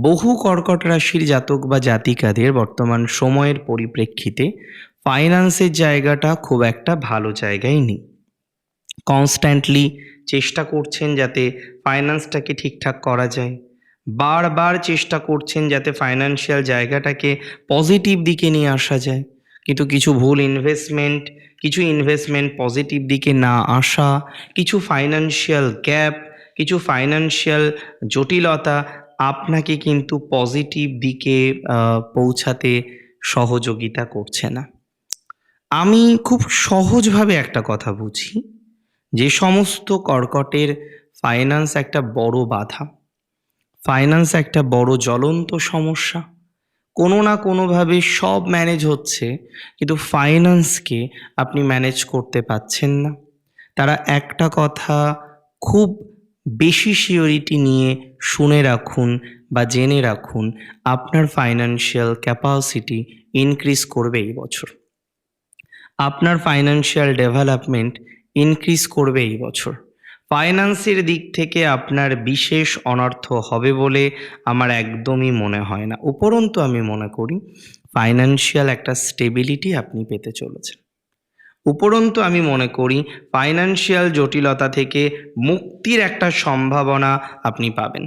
বহু কর্কট রাশির জাতক বা জাতিকাদের বর্তমান সময়ের পরিপ্রেক্ষিতে ফাইন্যান্সের জায়গাটা খুব একটা ভালো জায়গায় নেই। কনস্ট্যান্টলি চেষ্টা করছেন যাতে ফাইন্যান্সটাকে ঠিকঠাক করা যায়। বারবার চেষ্টা করছেন যাতে ফাইন্যান্সিয়াল জায়গাটাকে পজিটিভ দিকে নিয়ে আসা যায়। কিন্তু কিছু ইনভেস্টমেন্ট পজিটিভ দিকে না আসা, কিছু ফাইন্যান্সিয়াল গ্যাপ, কিছু ফাইন্যান্সিয়াল জটিলতা আপনাকে কিন্তু পজিটিভ দিকে পৌঁছাতে সহযোগিতা করছে না। আমি খুব সহজভাবে একটা কথা বুঝি, যে সমস্ত কর্কটের ফাইন্যান্স একটা বড় বাধা, ফাইন্যান্স একটা বড় জ্বলন্ত সমস্যা, কোনো না কোনোভাবে সব ম্যানেজ হচ্ছে কিন্তু ফাইন্যান্সকে আপনি ম্যানেজ করতে পারছেন না। তারা একটা কথা খুব বেশি সিওরিটি নিয়ে শুনে রাখুন বা জেনে রাখুন, আপনার ফাইন্যান্সিয়াল ক্যাপাসিটি ইনক্রিজ করবে এই বছর, আপনার ফাইন্যান্সিয়াল ডেভেলপমেন্ট ইনক্রিজ করবে এই বছর। ফাইন্যান্সের দিক থেকে আপনার বিশেষ অনর্থ হবে বলে আমার একদমই মনে হয় না। উপরন্তু আমি মনে করি ফাইন্যান্সিয়াল একটা স্টেবিলিটি আপনি পেতে চলেছেন। উপরন্তু আমি মনে করি ফাইন্যান্সিয়াল জটিলতা থেকে মুক্তির একটা সম্ভাবনা আপনি পাবেন।